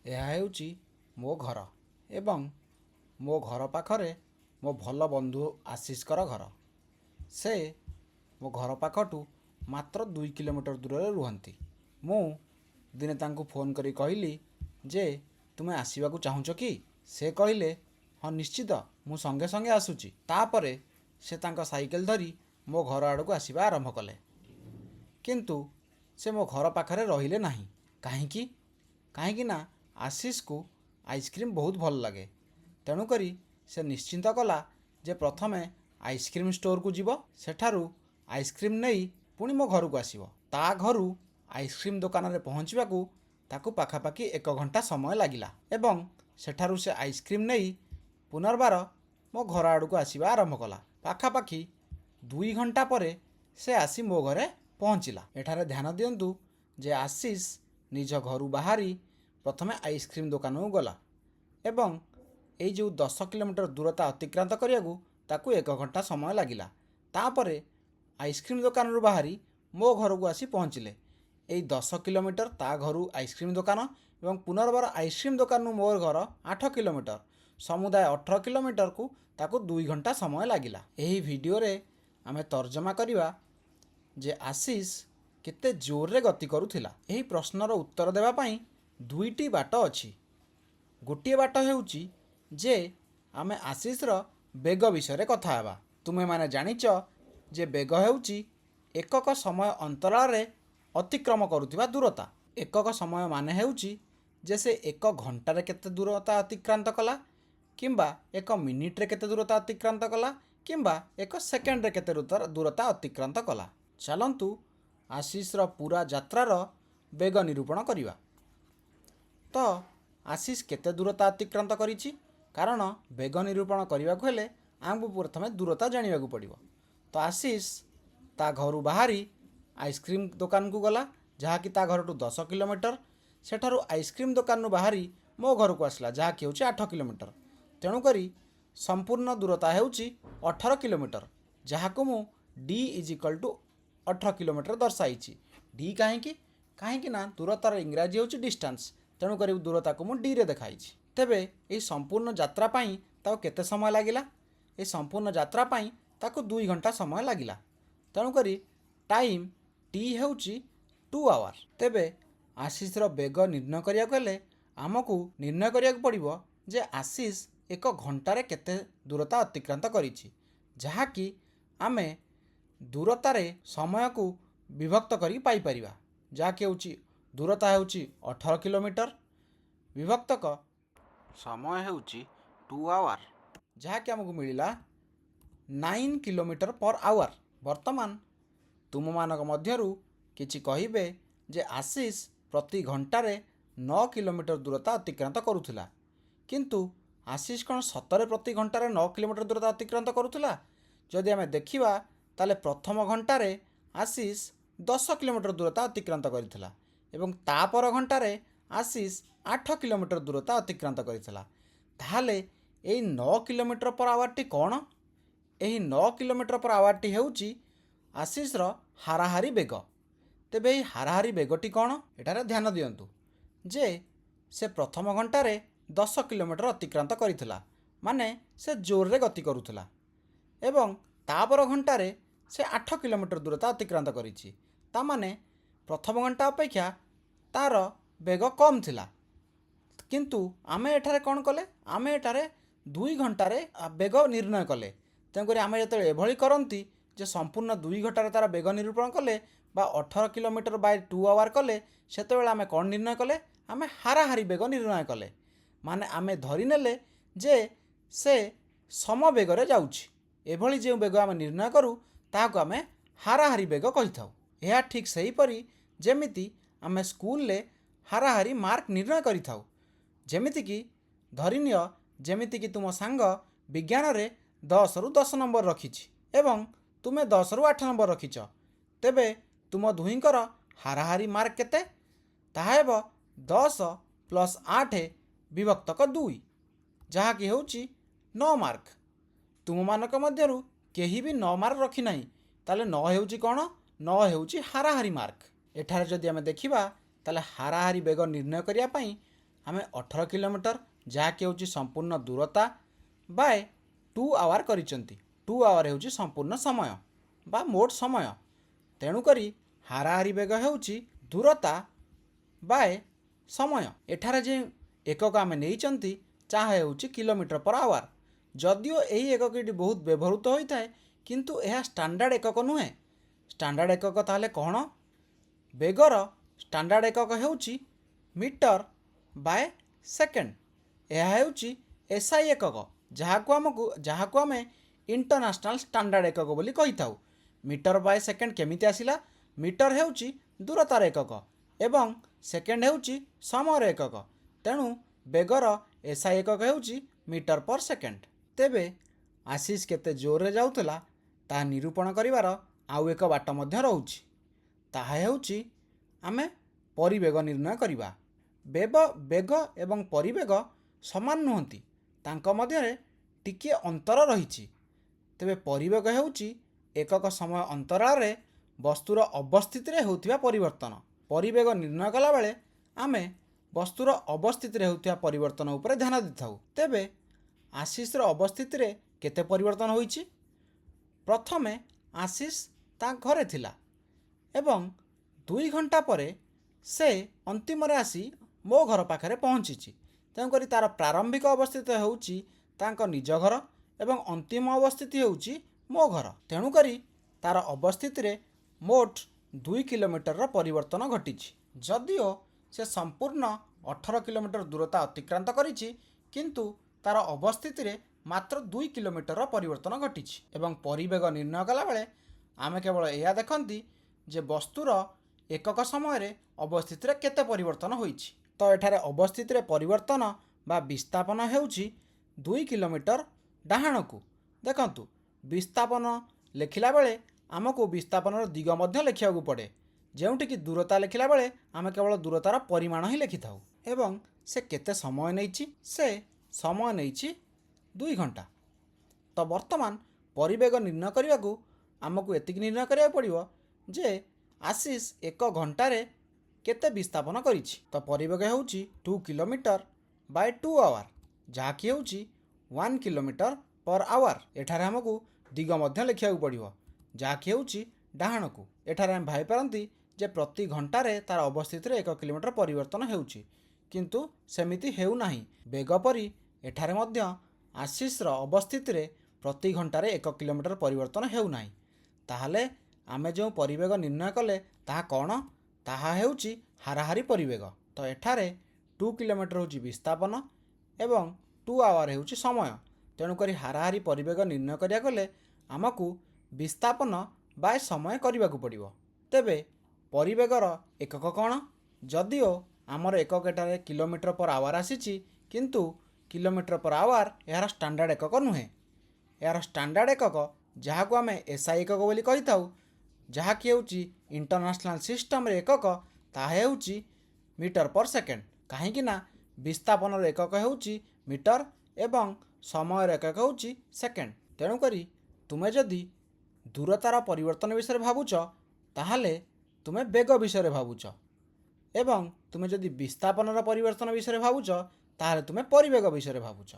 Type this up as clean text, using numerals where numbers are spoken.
ଏହା ହେଉଛି ମୋ ଘର ଏବଂ ମୋ ଘର ପାଖରେ ମୋ ଭଲ ବନ୍ଧୁ ଆଶିଷଙ୍କର ଘର। ସେ ମୋ ଘର ପାଖଠୁ ମାତ୍ର 2 କିଲୋମିଟର ଦୂରରେ ରୁହନ୍ତି। ମୁଁ ଦିନେ ତାଙ୍କୁ ଫୋନ୍ କରି କହିଲି ଯେ ତୁମେ ଆସିବାକୁ ଚାହୁଁଛ କି? ସେ କହିଲେ ହଁ ନିଶ୍ଚିତ, ମୁଁ ସଙ୍ଗେ ସଙ୍ଗେ ଆସୁଛି। ତାପରେ ସେ ତାଙ୍କ ସାଇକେଲ ଧରି ମୋ ଘର ଆଡ଼କୁ ଆସିବା ଆରମ୍ଭ କଲେ। କିନ୍ତୁ ସେ ମୋ ଘର ପାଖରେ ରହିଲେ ନାହିଁ। କାହିଁକି? କାହିଁକି ନା ଆଶିଷକୁ ଆଇସ୍କ୍ରିମ୍ ବହୁତ ଭଲ ଲାଗେ। ତେଣୁକରି ସେ ନିଶ୍ଚିନ୍ତ କଲା ଯେ ପ୍ରଥମେ ଆଇସ୍କ୍ରିମ୍ ଷ୍ଟୋରକୁ ଯିବ, ସେଠାରୁ ଆଇସ୍କ୍ରିମ୍ ନେଇ ପୁଣି ମୋ ଘରକୁ ଆସିବ। ତା ଘରୁ ଆଇସ୍କ୍ରିମ୍ ଦୋକାନରେ ପହଞ୍ଚିବାକୁ ତାକୁ ପାଖାପାଖି 1 ଘଣ୍ଟା ସମୟ ଲାଗିଲା ଏବଂ ସେଠାରୁ ସେ ଆଇସ୍କ୍ରିମ୍ ନେଇ ପୁନର୍ବାର ମୋ ଘର ଆଡ଼କୁ ଆସିବା ଆରମ୍ଭ କଲା। ପାଖାପାଖି 2 ଘଣ୍ଟା ପରେ ସେ ଆସି ମୋ ଘରେ ପହଞ୍ଚିଲା। ଏଠାରେ ଧ୍ୟାନ ଦିଅନ୍ତୁ ଯେ ଆଶିଷ ନିଜ ଘରୁ ବାହାରି ପ୍ରଥମେ ଆଇସ୍କ୍ରିମ୍ ଦୋକାନକୁ ଗଲା ଏବଂ ଏଇ ଯେଉଁ 10 କିଲୋମିଟର ଦୂରତା ଅତିକ୍ରାନ୍ତ କରିବାକୁ ତାକୁ 1 ଘଣ୍ଟା ସମୟ ଲାଗିଲା। ତାପରେ ଆଇସ୍କ୍ରିମ୍ ଦୋକାନରୁ ବାହାରି ମୋ ଘରକୁ ଆସି ପହଞ୍ଚିଲେ। ଏଇ 10 କିଲୋମିଟର ତା ଘରୁ ଆଇସ୍କ୍ରିମ୍ ଦୋକାନ ଏବଂ ପୁନର୍ବାର ଆଇସ୍କ୍ରିମ୍ ଦୋକାନରୁ ମୋ ଘର 8 କିଲୋମିଟର, ସମୁଦାୟ 18 କିଲୋମିଟରକୁ ତାକୁ 2 ଘଣ୍ଟା ସମୟ ଲାଗିଲା। ଏହି ଭିଡ଼ିଓରେ ଆମେ ତର୍ଜମା କରିବା ଯେ ଆଶିଷ କେତେ ଜୋରରେ ଗତି କରୁଥିଲା। ଏହି ପ୍ରଶ୍ନର ଉତ୍ତର ଦେବା ପାଇଁ 2ଟି ବାଟ ଅଛି। ଗୋଟିଏ ବାଟ ହେଉଛି ଯେ ଆମେ ଆଶିଷର ବେଗ ବିଷୟରେ କଥା ହେବା। ତୁମେମାନେ ଜାଣିଛ ଯେ ବେଗ ହେଉଛି ଏକକ ସମୟ ଅନ୍ତରାଳରେ ଅତିକ୍ରମ କରୁଥିବା ଦୂରତା। ଏକକ ସମୟ ମାନେ ହେଉଛି ଯେ ସେ 1 ଘଣ୍ଟାରେ କେତେ ଦୂରତା ଅତିକ୍ରାନ୍ତ କଲା, କିମ୍ବା 1 ମିନିଟରେ କେତେ ଦୂରତା ଅତିକ୍ରାନ୍ତ କଲା, କିମ୍ବା 1 ସେକେଣ୍ଡରେ କେତେ ଦୂରତା ଅତିକ୍ରାନ୍ତ କଲା। ଚାଲନ୍ତୁ ଆଶିଷର ପୁରା ଯାତ୍ରାର ବେଗ ନିରୂପଣ କରିବା। ତ ଆଶିଷ କେତେ ଦୂରତା ଅତିକ୍ରାନ୍ତ କରିଛି? କାରଣ ବେଗ ନିରୂପଣ କରିବାକୁ ହେଲେ ଆମକୁ ପ୍ରଥମେ ଦୂରତା ଜାଣିବାକୁ ପଡ଼ିବ। ତ ଆଶିଷ ତା ଘରୁ ବାହାରି ଆଇସ୍କ୍ରିମ୍ ଦୋକାନକୁ ଗଲା, ଯାହାକି ତା ଘରଠୁ 10 କିଲୋମିଟର। ସେଠାରୁ ଆଇସ୍କ୍ରିମ୍ ଦୋକାନରୁ ବାହାରି ମୋ ଘରକୁ ଆସିଲା, ଯାହାକି ହେଉଛି 8 କିଲୋମିଟର। ତେଣୁକରି ସମ୍ପୂର୍ଣ୍ଣ ଦୂରତା ହେଉଛି 18 କିଲୋମିଟର, ଯାହାକୁ ମୁଁ D = 18 କିଲୋମିଟର ଦର୍ଶାଇଛି। ଡି କାହିଁକି? କାହିଁକି ନା ଦୂରତାର ଇଂରାଜୀ ହେଉଛି ଡିଷ୍ଟାନ୍ସ, ତେଣୁକରି ଦୂରତାକୁ ମୁଁ ଡିରେ ଦେଖାଇଛି। ତେବେ ଏହି ସମ୍ପୂର୍ଣ୍ଣ ଯାତ୍ରା ପାଇଁ ତାକୁ କେତେ ସମୟ ଲାଗିଲା? ଏହି ସମ୍ପୂର୍ଣ୍ଣ ଯାତ୍ରା ପାଇଁ ତାକୁ 2 ଘଣ୍ଟା ସମୟ ଲାଗିଲା। ତେଣୁକରି ଟାଇମ୍ ଟି ହେଉଛି 2 ଆୱାର। ତେବେ ଆଶିଷର ବେଗ ନିର୍ଣ୍ଣୟ କରିବାକୁ ହେଲେ ଆମକୁ ନିର୍ଣ୍ଣୟ କରିବାକୁ ପଡ଼ିବ ଯେ ଆଶିଷ 1 ଘଣ୍ଟାରେ କେତେ ଦୂରତା ଅତିକ୍ରାନ୍ତ କରିଛି, ଯାହାକି ଆମେ ଦୂରତାରେ ସମୟକୁ ବିଭକ୍ତ କରି ପାଇପାରିବା, ଯାହାକି ହେଉଛି ଦୂରତା ହେଉଛି 18 କିଲୋମିଟର ବିଭକ୍ତକ ସମୟ ହେଉଛି 2 ଆୱାର, ଯାହାକି ଆମକୁ ମିଳିଲା 9 କିଲୋମିଟର ପର ଆୱାର। ବର୍ତ୍ତମାନ ତୁମମାନଙ୍କ ମଧ୍ୟରୁ କିଛି କହିବେ ଯେ ଆଶିଷ ପ୍ରତି ଘଣ୍ଟାରେ 9 କିଲୋମିଟର ଦୂରତା ଅତିକ୍ରାନ୍ତ କରୁଥିଲା। କିନ୍ତୁ ଆଶିଷ କ'ଣ ସତରେ ପ୍ରତି ଘଣ୍ଟାରେ 9 କିଲୋମିଟର ଦୂରତା ଅତିକ୍ରାନ୍ତ କରୁଥିଲା? ଯଦି ଆମେ ଦେଖିବା ତାହେଲେ ପ୍ରଥମ ଘଣ୍ଟାରେ ଆଶିଷ 10 କିଲୋମିଟର ଦୂରତା ଅତିକ୍ରାନ୍ତ କରିଥିଲା ଏବଂ ତାପର ଘଣ୍ଟାରେ ଆଶିଷ 8 କିଲୋମିଟର ଦୂରତା ଅତିକ୍ରାନ୍ତ କରିଥିଲା। ତାହେଲେ ଏଇ 9 କିଲୋମିଟର ପର ଆୱାରଟି କ'ଣ? ଏହି 9 କିଲୋମିଟର ପର ଆୱାରଟି ହେଉଛି ଆଶିଷର ହାରାହାରି ବେଗ। ତେବେ ଏହି ହାରାହାରି ବେଗଟି କ'ଣ? ଏଠାରେ ଧ୍ୟାନ ଦିଅନ୍ତୁ ଯେ ସେ ପ୍ରଥମ ଘଣ୍ଟାରେ 10 କିଲୋମିଟର ଅତିକ୍ରାନ୍ତ କରିଥିଲା, ମାନେ ସେ ଜୋରରେ ଗତି କରୁଥିଲା, ଏବଂ ତାପର ଘଣ୍ଟାରେ ସେ 8 କିଲୋମିଟର ଦୂରତା ଅତିକ୍ରାନ୍ତ କରିଛି। ତାମାନେ ପ୍ରଥମ ଘଣ୍ଟା ଅପେକ୍ଷା ତାର ବେଗ କମ୍ ଥିଲା। କିନ୍ତୁ ଆମେ ଏଠାରେ କ'ଣ କଲେ? ଆମେ ଏଠାରେ 2 ଘଣ୍ଟାରେ ବେଗ ନିର୍ଣ୍ଣୟ କଲେ। ତେଣୁକରି ଆମେ ଯେତେବେଳେ ଏଭଳି କରନ୍ତି ଯେ ସମ୍ପୂର୍ଣ୍ଣ 2 ଘଣ୍ଟାରେ ତାର ବେଗ ନିରୂପଣ କଲେ ବା 18 କିଲୋମିଟର ବାଇ 2 ଆୱାର କଲେ, ସେତେବେଳେ ଆମେ କ'ଣ ନିର୍ଣ୍ଣୟ କଲେ? ଆମେ ହାରାହାରି ବେଗ ନିର୍ଣ୍ଣୟ କଲେ। ମାନେ ଆମେ ଧରିନେଲେ ଯେ ସେ ସମବେଗରେ ଯାଉଛି। ଏଭଳି ଯେଉଁ ବେଗ ଆମେ ନିର୍ଣ୍ଣୟ କରୁ ତାହାକୁ ଆମେ ହାରାହାରି ବେଗ କହିଥାଉ। ଏହା ଠିକ୍ ସେହିପରି ଯେମିତି ଆମେ ସ୍କୁଲରେ ହାରାହାରି ମାର୍କ ନିର୍ଣ୍ଣୟ କରିଥାଉ। ଯେମିତିକି ଧରିନିଅ, ଯେମିତିକି ତୁମ ସାଙ୍ଗ ବିଜ୍ଞାନରେ 10ରୁ 10 ନମ୍ବର ରଖିଛି ଏବଂ ତୁମେ 10ରୁ 8 ନମ୍ବର ରଖିଛ, ତେବେ ତୁମ ଦୁହିଁଙ୍କର ହାରାହାରି ମାର୍କ କେତେ? ତାହା ହେବ 10 + 8 ବିଭକ୍ତକ 2, ଯାହାକି ହେଉଛି 9 ମାର୍କ। ତୁମମାନଙ୍କ ମଧ୍ୟରୁ କେହି ବି 9 ମାର୍କ ରଖିନାହିଁ। ତାହେଲେ 9 ହେଉଛି କ'ଣ? 9 ହେଉଛି ହାରାହାରି ମାର୍କ। ଏଠାରେ ଯଦି ଆମେ ଦେଖିବା ତାହେଲେ ହାରାହାରି ବେଗ ନିର୍ଣ୍ଣୟ କରିବା ପାଇଁ आमे 18 किलोमीटर जहाँकि होची संपूर्ण दूरता बाय 2 आवर करिसंती 2 आवर होची संपूर्ण समय बा मोट समय। तेणुकरी हाराहारी बेग होची दूरता बाय समय। एठारे जे एकक आमे नेइचंती चाहे होची किलोमीटर पर आवर। जदिओ एही एककटी बहुत व्यवहृत होता है किंतु यह स्टैंडर्ड एकक नुहे। स्टैंडर्ड एकक ताहले कौन? बेगर स्टैंडर्ड एकक होची मीटर बाय सेकेंड। यह होची एसआई एकक जहाको आमे इंटरनेशनल स्टैंडर्ड एकक बोली कही थाउ। मीटर बाय सेकेंड केमिति आसिला? मीटर हेउची दूरतार एकक एवं सेकेंड हेउची समयर एकक। तेणु बेगर एसआई एकक हेउची मीटर पर सेकेंड। तेबे आशीष केते जोर रे जाउथला ता निरूपण करिवार आउ एक बाट मध्य रहउची। ताहा हेउची आमे परिवेग निर्णय करिबा। बेग एवं परिवेग समान नुहंती, तांको मध्यरे टिके अंतर रहिछि। तेबे परिवेग हेउची एकक समय अंतराल रे वस्तुर अवस्थिति रे होउथिबा परिवर्तन। परिवेग निर्णय कला बेले आमे वस्तुर अवस्थिति रे होउथिबा परिवर्तन उपरे ध्यान दिथाउ। तेबे आशीष रो अवस्थिति रे केते परिवर्तन होइछि? प्रथमे आशीष ता घरे थिला एवं 2 घंटा परे से अंतिम रे आसी मो घर पाखरे पहुंचीछि। तेणुकरी तार प्रारंभिक अवस्थिति होउछि तांको निज घर एवं अंतिम अवस्थिति होउछि मो घर। तेणुकरी तार अवस्थिति रे मोट 2 किलोमीटर रो परिवर्तन घटिछि। जदिओ से संपूर्ण 18 किलोमीटर दूरता अतिक्रांत करिछि किंतु तार अवस्थिति रे मात्र 2 किलोमीटर रो परिवर्तन घटिछि। एवं परिवेग निर्णय कला बेले आमे केवल एया देखंती जे वस्तुर एकक समय रे अवस्थिति रे केते परिवर्तन होइछि। तो एठारे अवस्थिति रे परिवर्तन बा विस्थापन हेउछि 2 किलोमीटर डाहाणकू। देखंतु विस्थापन लेखिला बेले आमको विस्थापन दिग मध्य लेखियाकू पड़े। जेउठी कि दूरता लेखिला बेले आमे केवल दूरतार परिमाण ही लेखि थाउ। एवं से केते समय नेइछि? से समय नेइछि 2 घंटा। तो वर्तमान परिवेग निर्णय करिवाकू आमको एतिक निर्णय करिया पड़िबो जे आशीष 1 घंटा रे केते विस्थापन करिछि। तो परिवेग हेउछि 2 किलोमीटर बाय 2 आवर जहाँकि हेउछि 1 किलोमीटर पर आवर। एठारे हमको दिग मध्य लेखिया पड़िबो जहाँकि हेउछि डाहाणकू। एठारे हम भाई पारंती जे प्रति घंटा रे तार अवस्थिति रे 1 किलोमीटर परिवर्तन हेउछि किंतु सेमिति हेउ नाही। बेग परी एठारे मध्य आशीष रो अवस्थिति रे प्रति घंटा रे 1 किलोमीटर परिवर्तन हेउ नाही। ताहाले आमे जो परिवेग निर्णय कले ताहा कौन? ताहा हेउछि हाराहारी परिवेग। तो एठारे 2 किलोमीटर होछि विस्थापन एवं 2 आवर हेउछि समय। तेणुकरी हाराहारी परिवेग निर्णय करिया गले आमको विस्थापन बाय समय करिबाकू पड़िबो। तेबे परिवेगर एकक कौन? जदिओ आमर एकक एटारे किलोमीटर पर आवर आसीछि किंतु किलोमीटर पर आवर यार स्टैंडर्ड एकक नुहे। यार स्टैंडर्ड एकक जहाँको आमे एसआई एकक बोली कही थाउ, जहाँकि हेउछि इंटरनेशनल सिस्टम रे एकक, ताहा हेउछि मीटर पर सेकेंड। काहेकि ना विस्थापन एकक हेउछि मीटर एवं समय एकक हेउछि सेकेंड। तेणुकरी तुमे जदि दूरतार परिवर्तन विषय भावुच ताहाले तुमे बेग विषय भावुच एवं तुमे जदि विस्थापन परिवर्तन विषय भावुच ताहाले तुमे परिवेग विषय भावुच।